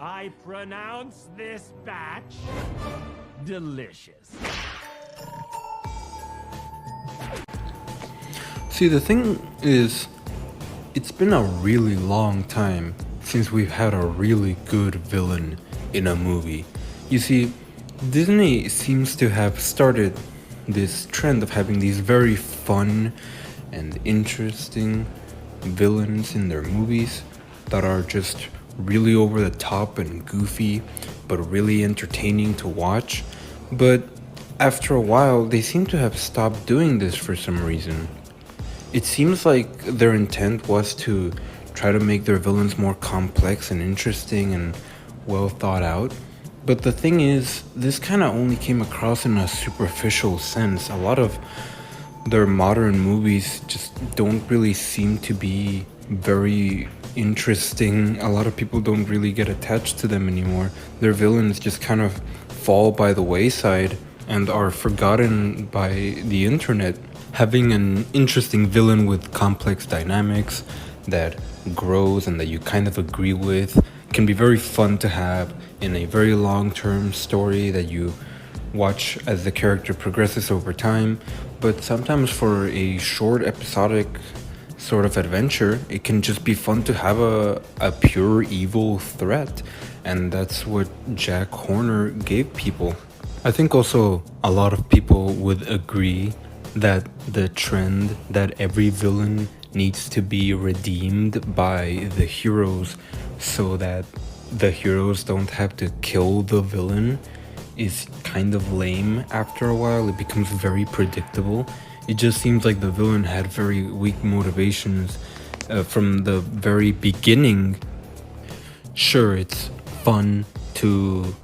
I pronounce this batch delicious. See, the thing is, it's been a really long time since we've had a really good villain in a movie. You see, Disney seems to have started this trend of having these very fun and interesting villains in their movies that are just really over the top and goofy, but really entertaining to watch. But after a while, they seem to have stopped doing this for some reason. It seems like their intent was to try to make their villains more complex and interesting and well thought out. But the thing is, this kind of only came across in a superficial sense. A lot of their modern movies just don't really seem to be very interesting. A lot of people don't really get attached to them anymore. Their villains just kind of fall by the wayside and are forgotten by the internet. Having an interesting villain with complex dynamics that grows and that you kind of agree with can be very fun to have in a very long-term story that you watch as the character progresses over time. But sometimes for a short episodic sort of adventure, it can just be fun to have a pure evil threat. And that's what Jack Horner gave people. I think also a lot of people would agree that the trend that every villain needs to be redeemed by the heroes so that the heroes don't have to kill the villain is kind of lame after a while. It becomes very predictable. It just seems like the villain had very weak motivations from the very beginning. Sure, it's fun to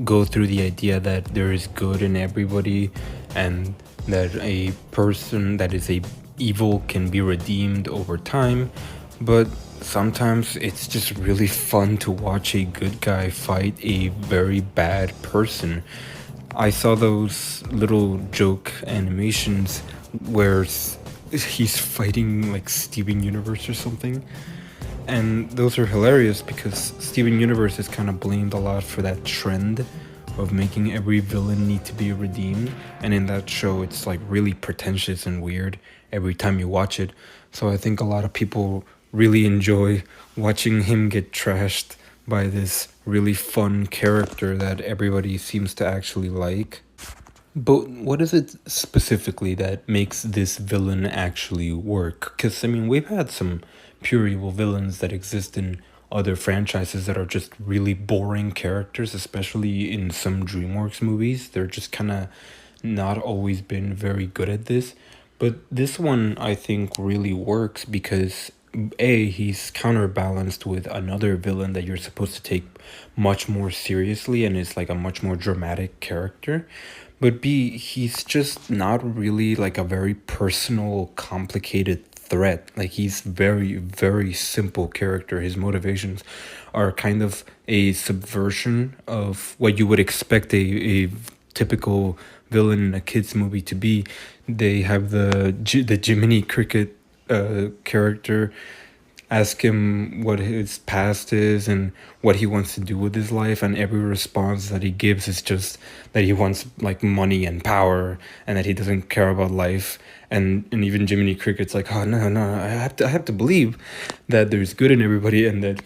go through the idea that there is good in everybody and that a person that is a evil can be redeemed over time, but sometimes it's just really fun to watch a good guy fight a very bad person. I saw those little joke animations where he's fighting like Steven Universe or something, and those are hilarious because Steven Universe is kind of blamed a lot for that trend of making every villain need to be redeemed, and in that show it's like really pretentious and weird every time you watch it. So I think a lot of people really enjoy watching him get trashed by this really fun character that everybody seems to actually like. But what is it specifically that makes this villain actually work? Because, I mean, we've had some pure evil villains that exist in other franchises that are just really boring characters, especially in some DreamWorks movies. They're just kind of not always been very good at this. But this one, I think, really works because A, he's counterbalanced with another villain that you're supposed to take much more seriously and is like a much more dramatic character. But B, he's just not really like a very personal, complicated threat. Like he's very, very simple character. His motivations are kind of a subversion of what you would expect a typical villain in a kids movie to be. They have the Jiminy Cricket character ask him what his past is and what he wants to do with his life, and every response that he gives is just that he wants like money and power and that he doesn't care about life. And even Jiminy Cricket's like, oh no, I have to believe that there's good in everybody and that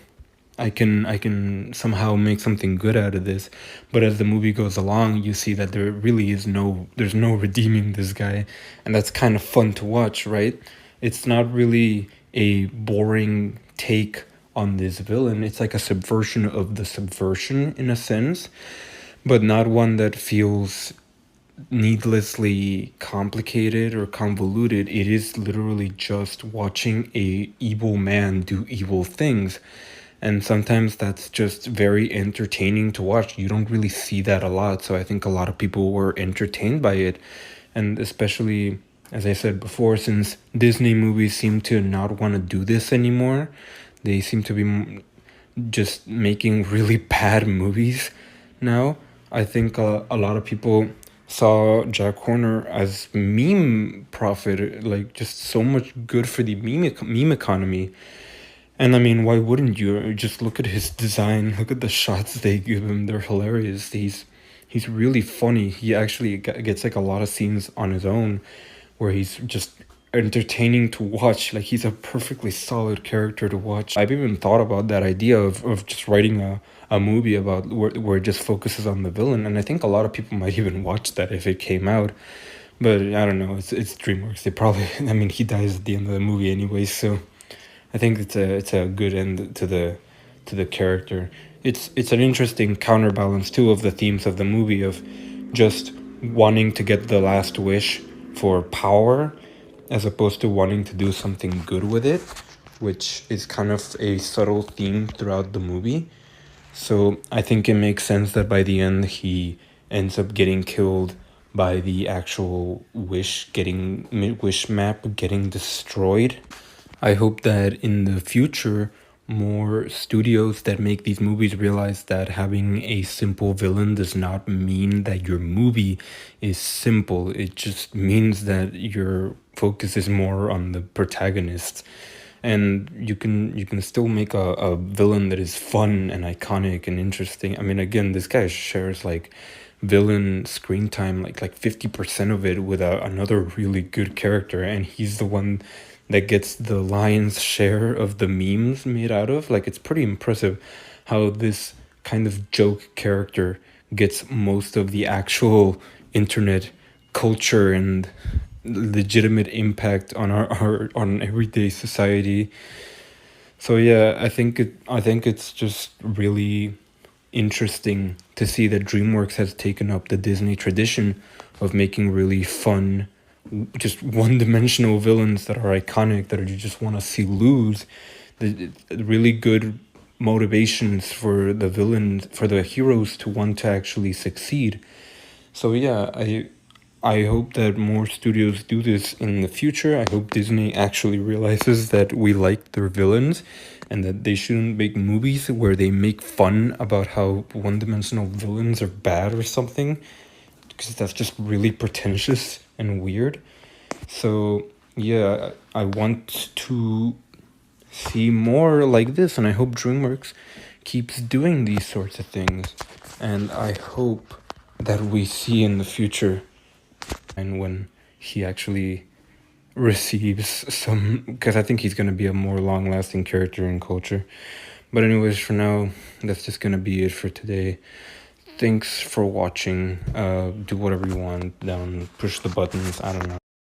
I can somehow make something good out of this. But as the movie goes along, you see that there's no redeeming this guy, and that's kind of fun to watch, right? It's not really a boring take on this villain. It's like a subversion of the subversion in a sense, but not one that feels needlessly complicated or convoluted. It is literally just watching a evil man do evil things. And sometimes that's just very entertaining to watch. You don't really see that a lot. So I think a lot of people were entertained by it. And especially, as I said before, since Disney movies seem to not want to do this anymore, they seem to be just making really bad movies now. I think a lot of people saw Jack Horner as meme profit, like just so much good for the meme economy. And I mean, why wouldn't you? Just look at his design. Look at the shots they give him. They're hilarious. He's really funny. He actually gets like a lot of scenes on his own where he's just entertaining to watch. Like he's a perfectly solid character to watch. I've even thought about that idea of just writing a movie about where it just focuses on the villain, and I think a lot of people might even watch that if it came out. But I don't know. It's DreamWorks. They probably. I mean, he dies at the end of the movie anyway, so I think it's a good end to the character. It's an interesting counterbalance too of the themes of the movie of just wanting to get the last wish for power as opposed to wanting to do something good with it, which is kind of a subtle theme throughout the movie. So I think it makes sense that by the end he ends up getting killed by the actual wish map getting destroyed. I hope that in the future, more studios that make these movies realize that having a simple villain does not mean that your movie is simple. It just means that your focus is more on the protagonist. And you can still make a villain that is fun and iconic and interesting. I mean, again, this guy shares like villain screen time, like 50% of it with another really good character, and he's the one that gets the lion's share of the memes made out of. Like, it's pretty impressive how this kind of joke character gets most of the actual internet culture and legitimate impact on our on everyday society. So yeah, I think it's just really interesting to see that DreamWorks has taken up the Disney tradition of making really fun, just one-dimensional villains that are iconic, that you just want to see lose. The really good motivations for the villains, for the heroes to want to actually succeed. So yeah, I hope that more studios do this in the future. I hope Disney actually realizes that we like their villains and that they shouldn't make movies where they make fun about how one-dimensional villains are bad or something, because that's just really pretentious and weird. So yeah, I want to see more like this, and I hope DreamWorks keeps doing these sorts of things. And I hope that we see in the future, and when he actually receives some, because I think he's going to be a more long-lasting character in culture. But anyways, for now, that's just going to be it for today. Thanks for watching. Do whatever you want, down, push the buttons, I don't know.